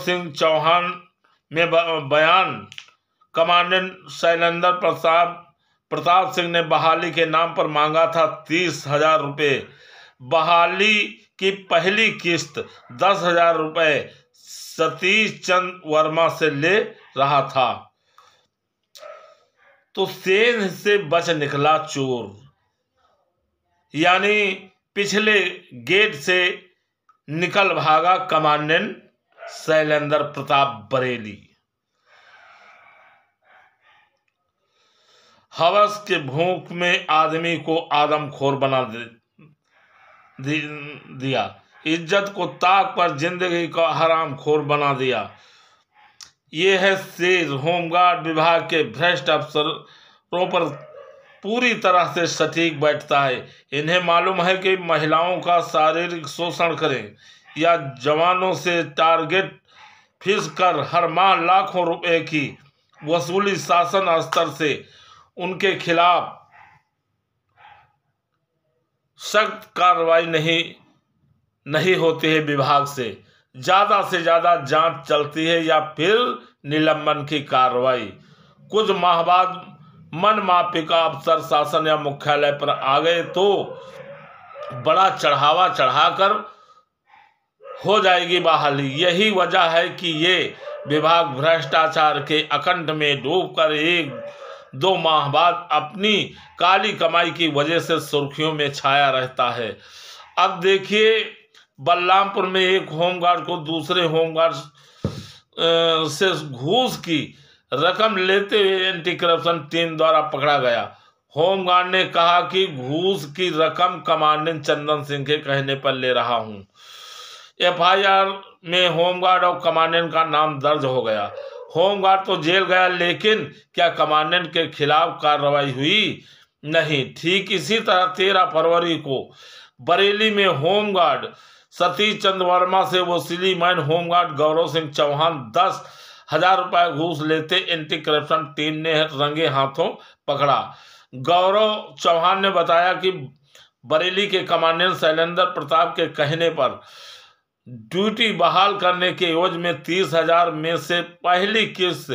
सिंह चौहान में बयान। कमांडेंट शैलेंद्र प्रताप सिंह ने बहाली के नाम पर मांगा था 30,000 रुपये। बहाली की पहली किस्त 10,000 रुपये सतीश चंद्र वर्मा से ले रहा था, तो सेंध से बच निकला चोर, यानी पिछले गेट से निकल भागा कमांडेंट शैलेंद्र प्रताप बरेली। हवस के भूख में आदमी को आदमखोर बना दिया, इज्जत को ताक पर जिंदगी का हरामखोर बना दिया। ये है शेर होमगार्ड विभाग के भ्रष्ट अफसरों पर पूरी तरह से सटीक बैठता है। इन्हें मालूम है कि महिलाओं का शारीरिक शोषण करें या जवानों से टारगेट फिक्स कर हर माह लाखों रुपए की वसूली शासन स्तर से उनके खिलाफ सख्त कार्रवाई नहीं होती है। विभाग से ज़्यादा जांच चलती है या फिर निलंबन की कार्रवाई। कुछ माह बाद मनमाफिका अफसर शासन या मुख्यालय पर आ गए तो बड़ा चढ़ावा चढ़ाकर हो जाएगी बहाली। यही वजह है कि ये विभाग भ्रष्टाचार के अकंठ में डूबकर 1-2 माह बाद अपनी काली कमाई की वजह से सुर्खियों में छाया रहता है। अब देखिए, बलरामपुर में एक होमगार्ड को दूसरे होमगार्ड से घूस की रकम लेते हुए एंटी करप्शन टीम द्वारा पकड़ा गया। होमगार्ड ने कहा कि घूस की रकम कमांडेंट चंदन सिंह के कहने पर ले रहा हूं। एफआईआर में होमगार्ड और कमांडेंट का नाम दर्ज हो गया। होमगार्ड तो जेल गया, लेकिन क्या कमांडेंट के खिलाफ कार्रवाई हुई? नहीं। ठीक इसी तरह 13 फरवरी को बरेली में होमगार्ड सतीश चंद्र वर्मा से वसूली मैन होमगार्ड गौरव सिंह चौहान 10,000 रुपये घूस लेते एंटी करप्शन टीम ने रंगे हाथों पकड़ा। गौरव चौहान ने बताया कि बरेली के कमांडेंट शैलेंद्र प्रताप के कहने पर ड्यूटी बहाल करने के एवज में 30,000 में से पहली किस्त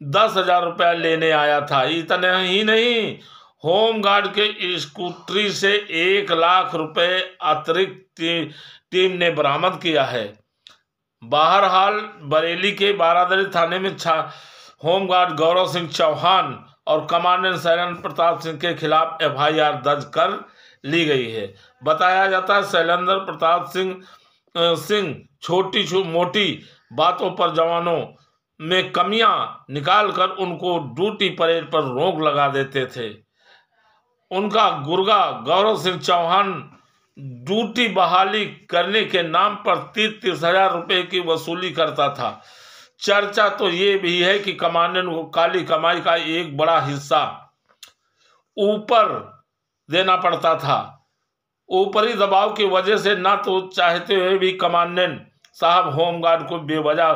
10,000 रुपया लेने आया था। इतना ही नहीं, होमगार्ड के स्कूटरी से 1 लाख रुपए अतिरिक्त टीम ने बरामद किया है। बहरहाल बरेली के बारादरी थाने में होमगार्ड गौरव सिंह चौहान और कमांडेंट शैलेंद्र प्रताप सिंह के खिलाफ एफआईआर दर्ज कर ली गई है। बताया जाता है शैलेंद्र प्रताप सिंह छोटी मोटी बातों पर जवानों में कमियां निकालकर उनको ड्यूटी परेड पर रोक लगा देते थे। उनका गुर्गा गौरव सिंह चौहान ड्यूटी बहाली करने के नाम पर 30,000 रुपये की वसूली करता था। चर्चा तो ये भी है कि कमांडेंट को काली कमाई का एक बड़ा हिस्सा ऊपर देना पड़ता था। ऊपरी दबाव की वजह से ना तो चाहते हुए भी कमांडेंट साहब होमगार्ड को बेवजह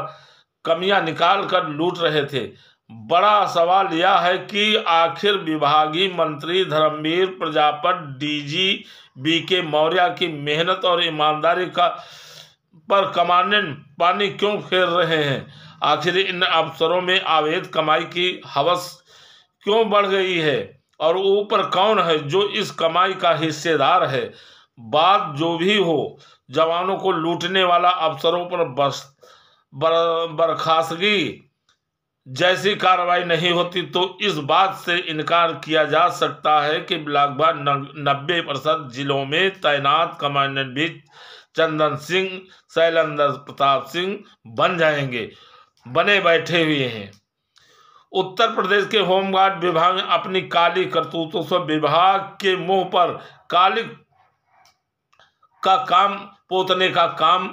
कमियां निकाल कर लूट रहे थे। बड़ा सवाल यह है कि आखिर विभागीय मंत्री धर्मवीर प्रजापति डीजी बीके मौर्य की मेहनत और ईमानदारी पर कमांडेंट पानी क्यों फेर रहे हैं? आखिर इन अफसरों में अवैध कमाई की हवस क्यों बढ़ गई है? और ऊपर कौन है जो इस कमाई का हिस्सेदार है? बात जो भी हो, जवानों को लूटने वाला अफसरों पर बर्खास्तगी जैसी कार्रवाई नहीं होती तो इस बात से इनकार किया जा सकता है कि लगभग 90% जिलों में तैनात कमांडेंट भी चंदन सिंह शैलेंद्र प्रताप सिंह बने बैठे हुए हैं। उत्तर प्रदेश के होमगार्ड विभाग में अपनी काली करतूतों से विभाग के मुंह पर काली का काम पोतने का काम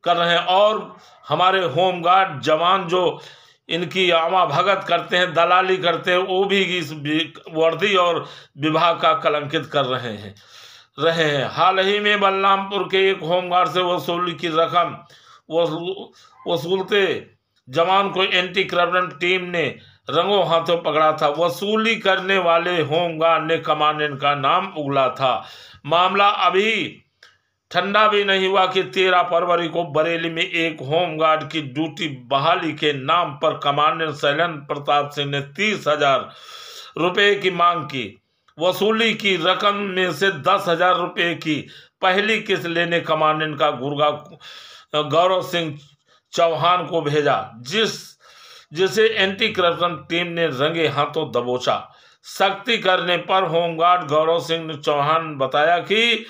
कर रहे हैं और हमारे होमगार्ड जवान जो इनकी आमा भगत करते हैं, दलाली करते हैं, वो भी इस वर्दी और विभाग का कलंकित कर रहे हैं। हाल ही में बलरामपुर के एक होमगार्ड से वसूली की रकम वसूलते जवान को एंटी करप्शन टीम ने रंगों हाथों पकड़ा था। वसूली करने वाले होमगार्ड ने कमांडेंट का नाम उगला था। मामला अभी ठंडा भी नहीं हुआ कि 13 फरवरी को बरेली में एक होमगार्ड की ड्यूटी बहाली के नाम पर कमांडेंट शैलेंद्र प्रताप सिंह ने 30,000 रुपए की मांग की। वसूली की रकम में से 10,000 रुपए की पहली किस्त लेने कमांडेंट का गुर्गा गौरव सिंह चौहान को भेजा, जिसे एंटी करप्शन टीम ने रंगे हाथों दबोचा। सख्ती करने पर होमगार्ड गौरव सिंह चौहान बताया कि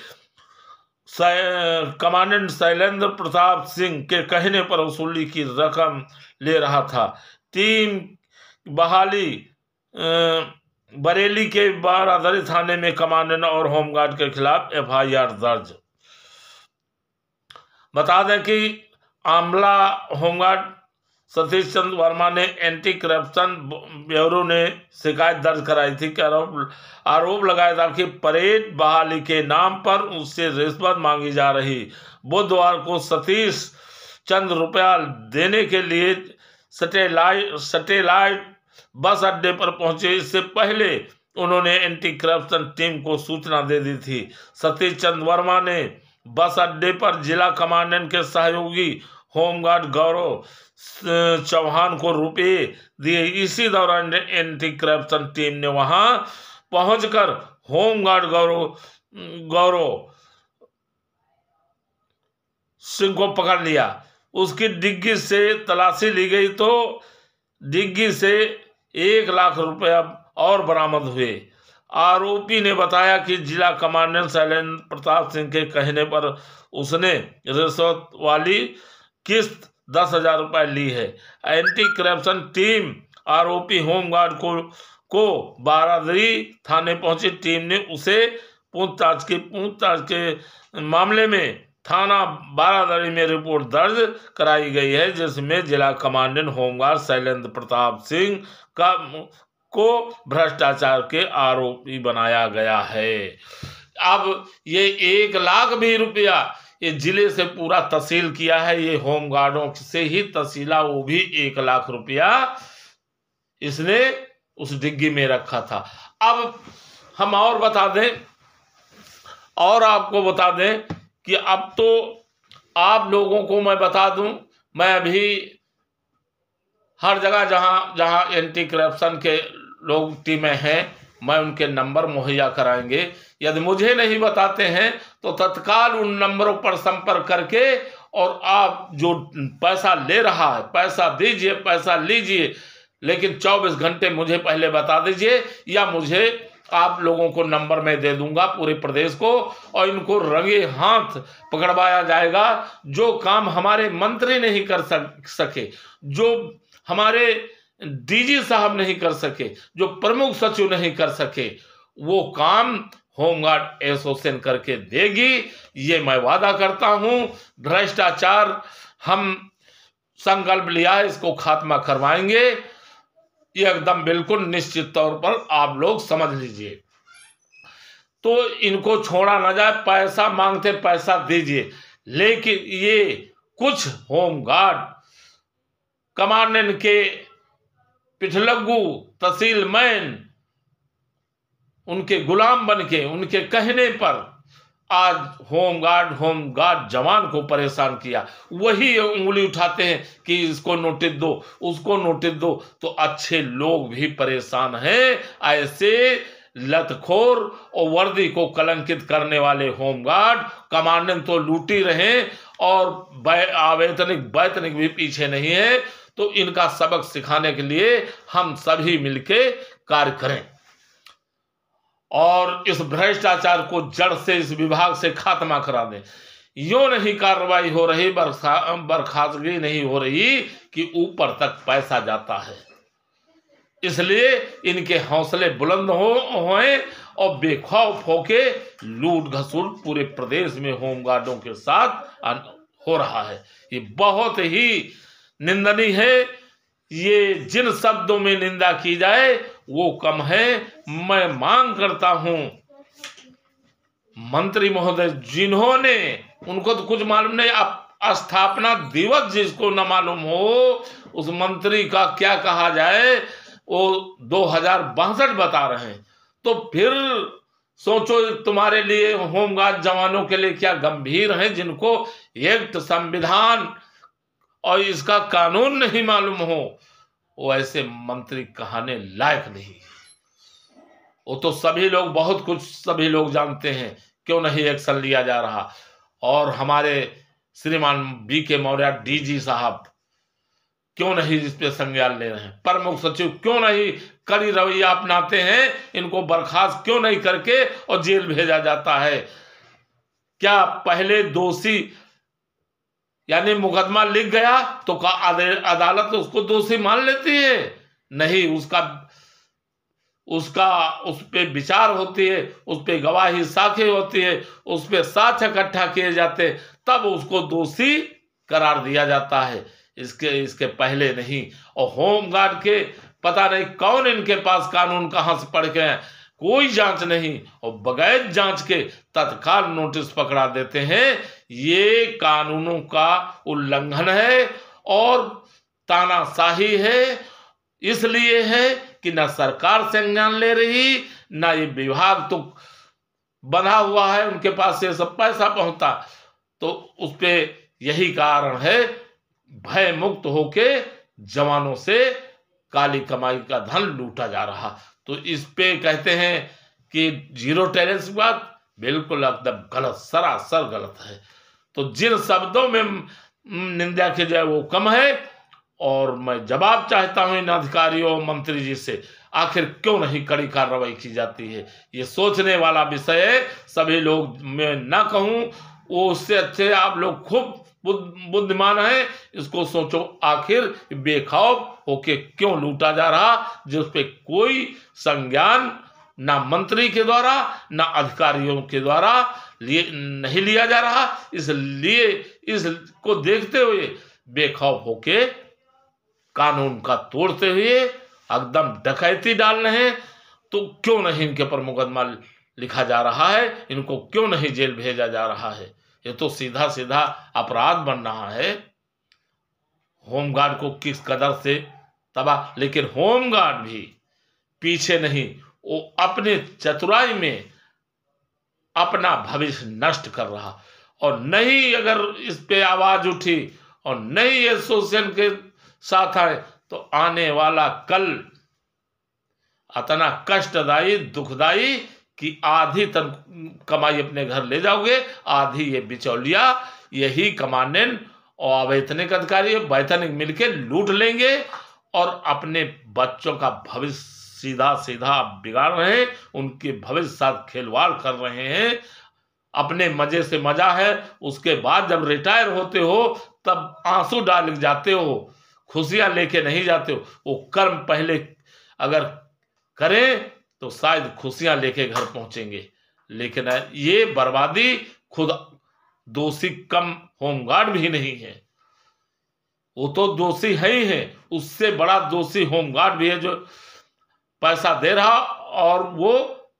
कमांडेंट शैलेंद्र प्रताप सिंह के कहने पर वसूली की रकम ले रहा था। टीम बहाली बरेली के बारादरी थाने में कमांडेंट और होमगार्ड के खिलाफ FIR दर्ज। बता दें कि आमला होमगार्ड सतीश चंद्र वर्मा ने एंटी करप्शन ब्यूरो ने शिकायत दर्ज कराई थी कि आरोप लगाया था कि परेड बहाली के नाम पर उससे रिश्वत मांगी जा रही। बुधवार को सतीश चंद्र रुपया देने के लिए सैटेलाइट बस अड्डे पर पहुंचे। इससे पहले उन्होंने एंटी करप्शन टीम को सूचना दे दी थी। सतीश चंद्र वर्मा ने बस अड्डे पर जिला कमांडेंट के सहयोगी होमगार्ड गौरव चौहान को रुपए दिए। इसी दौरान एंटी करप्शन टीम ने वहां पहुंचकर होमगार्ड गौरव सिंह को पकड़ लिया। उसकी डिग्गी से तलाशी ली गई तो डिग्गी से 1 लाख रुपया और बरामद हुए। आरोपी ने बताया कि जिला कमांडेंट शैलेंद्र प्रताप सिंह के कहने पर उसने रिश्वत वाली किस्त 10,000 रुपये ली है। एंटी करप्शन टीम आरोपी होमगार्ड को बारादरी थाने पहुंची। टीम ने उसे पूछताछ के मामले में थाना बारादरी में रिपोर्ट दर्ज कराई गई है, जिसमें जिला कमांडेंट होमगार्ड शैलेंद्र प्रताप सिंह को भ्रष्टाचार के आरोपी बनाया गया है। अब ये 1 लाख भी रुपया ये जिले से पूरा तहसील किया है। ये होमगार्डों से ही तहसीला, वो भी 1 लाख रुपया इसने उस डिग्गी में रखा था। अब हम और बता दें, और आपको बता दें कि अब तो आप लोगों को मैं बता दूं, मैं अभी हर जगह जहां जहां एंटी करप्शन के लोग टीमें हैं, मैं उनके नंबर मुहैया कराएंगे। यदि मुझे नहीं बताते हैं तो तत्काल उन नंबरों पर संपर्क करके, और आप जो पैसा ले रहा है पैसा दीजिए, पैसा लीजिए, लेकिन 24 घंटे मुझे पहले बता दीजिए, या मुझे आप लोगों को नंबर मैं दे दूंगा पूरे प्रदेश को, और इनको रंगे हाथ पकड़वाया जाएगा। जो काम हमारे मंत्री नहीं कर सके, जो हमारे DG साहब नहीं कर सके, जो प्रमुख सचिव नहीं कर सके, वो काम होमगार्ड एसोसिएशन करके देगी। ये मैं वादा करता हूं। भ्रष्टाचार हम संकल्प लिया है, इसको खात्मा करवाएंगे, ये एकदम बिल्कुल निश्चित तौर पर आप लोग समझ लीजिए। तो इनको छोड़ा ना जाए, पैसा मांगते पैसा दीजिए। लेकिन ये कुछ होमगार्ड कमांडेंट के पिठलग्गू तहसील मैन उनके गुलाम बन के उनके कहने पर आज होमगार्ड जवान को परेशान किया। वही उंगली उठाते हैं कि इसको नोटिस दो, उसको नोटिस दो, तो अच्छे लोग भी परेशान हैं। ऐसे लतखोर और वर्दी को कलंकित करने वाले होमगार्ड कमांडेंट तो लूट ही रहे, और वैतनिक भी पीछे नहीं है। तो इनका सबक सिखाने के लिए हम सभी मिलके कार्य करें, और इस भ्रष्टाचार को जड़ से इस विभाग से खात्मा करा दें। यूं नहीं कार्रवाई हो रही, बर्खास्तगी नहीं हो रही कि ऊपर तक पैसा जाता है। इसलिए इनके हौसले बुलंद होएं और बेखौफ होके लूट घसूट पूरे प्रदेश में होमगार्डों के साथ हो रहा है। ये बहुत ही निंदनीय है। ये जिन शब्दों में निंदा की जाए वो कम है। मैं मांग करता हूं मंत्री महोदय, जिन्होंने, उनको तो कुछ मालूम नहीं, स्थापना दिवस जिसको न मालूम हो, उस मंत्री का क्या कहा जाए, वो 2062 बता रहे हैं। तो फिर सोचो तुम्हारे लिए, होमगार्ड जवानों के लिए क्या गंभीर है, जिनको एक्ट, संविधान और इसका कानून नहीं मालूम हो, वो ऐसे मंत्री कहने लायक नहीं। वो तो सभी लोग, बहुत कुछ सभी लोग जानते हैं, क्यों नहीं एक्शन लिया जा रहा। और हमारे श्रीमान BK मौर्य DG साहब क्यों नहीं इस पे संज्ञान ले रहे हैं, प्रमुख सचिव क्यों नहीं कड़ी रवैया अपनाते हैं, इनको बर्खास्त क्यों नहीं करके और जेल भेजा जाता है। क्या पहले दोषी यानी मुकदमा लिख गया तो अदालत उसको दोषी मान लेती है? नहीं, उसका उस पे विचार होती है, उस पे गवाही साक्ष्य होती है, उस पे साक्ष्य इकट्ठा किए जाते, तब उसको दोषी करार दिया जाता है, इसके पहले नहीं। और होमगार्ड के पता नहीं कौन इनके पास कानून कहां से पढ़ के हैं, कोई जांच नहीं, और बगैर जांच के तत्काल नोटिस पकड़ा देते हैं। ये कानूनों का उल्लंघन है और तानाशाही है। इसलिए है कि न सरकार संज्ञान ले रही, ना ये विभाग तो बंधा हुआ है, उनके पास से सब पैसा पहुंचता, तो उस पे यही कारण है, भय मुक्त होके जवानों से काली कमाई का धन लूटा जा रहा। तो इस पे कहते हैं कि जीरो टॉलरेंस की बात बिल्कुल एकदम गलत, सरासर गलत है। तो जिन शब्दों में निंदा की जाए वो कम है। और मैं जवाब चाहता हूं इन अधिकारियों मंत्री जी से, आखिर क्यों नहीं कड़ी कार्रवाई की जाती है। ये सोचने वाला विषय है। सभी लोग, मैं ना कहूं वो, उससे अच्छे आप लोग खूब बुद्धिमान है, इसको सोचो, आखिर बेखौफ होके क्यों लूटा जा रहा, जिस पे कोई संज्ञान ना मंत्री के द्वारा ना अधिकारियों के द्वारा नहीं लिया जा रहा। इसलिए इसको देखते हुए बेखौफ होके कानून का तोड़ते हुए एकदम डकैती डाल रहे हैं। तो क्यों नहीं इनके पर मुकदमा लिखा जा रहा है, इनको क्यों नहीं जेल भेजा जा रहा है। ये तो सीधा सीधा अपराध बन रहा है। होमगार्ड को किस कदर से तबाह, लेकिन होमगार्ड भी पीछे नहीं, वो अपने चतुराई में अपना भविष्य नष्ट कर रहा। और नहीं अगर इस पे आवाज उठी और नहीं एसोसिएशन के साथ आए तो आने वाला कल इतना कष्टदायी, दुखदायी कि आधी कमाई अपने घर ले जाओगे, आधी ये बिचौलिया, यही कमांडेंट और अवैतनिक अधिकारी वैतनिक मिलके लूट लेंगे और अपने बच्चों का भविष्य सीधा सीधा बिगाड़ रहे हैं, उनके भविष्य साथ खिलवाड़ कर रहे हैं। अपने मजे से मजा है, उसके बाद जब रिटायर होते हो तब आंसू डाल जाते हो, खुशियां लेके नहीं जाते हो। वो कर्म पहले अगर करें तो शायद खुशियां लेके घर पहुंचेंगे, लेकिन ये बर्बादी खुद दोषी कम होमगार्ड भी नहीं है, वो तो दोषी है ही है, उससे बड़ा दोषी होमगार्ड भी है जो पैसा दे रहा और वो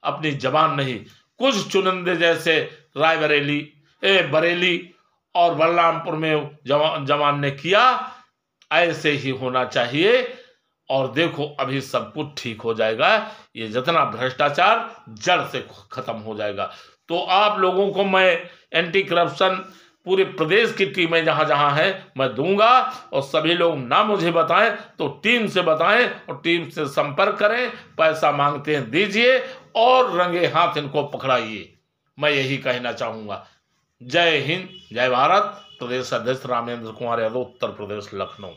अपनी जबान नहीं। कुछ चुनिंदे जैसे रायबरेली, बरेली और बलरामपुर में जवान ने किया, ऐसे ही होना चाहिए। और देखो अभी सब कुछ ठीक हो जाएगा, ये जितना भ्रष्टाचार जड़ से खत्म हो जाएगा। तो आप लोगों को मैं एंटी करप्शन पूरे प्रदेश की टीमें जहां जहां है मैं दूंगा, और सभी लोग ना मुझे बताएं तो टीम से बताएं और टीम से संपर्क करें। पैसा मांगते हैं दीजिए और रंगे हाथ इनको पकड़ाइए, मैं यही कहना चाहूंगा। जय हिंद, जय भारत। प्रदेश अध्यक्ष रामेंद्र कुमार यादव, उत्तर प्रदेश, लखनऊ।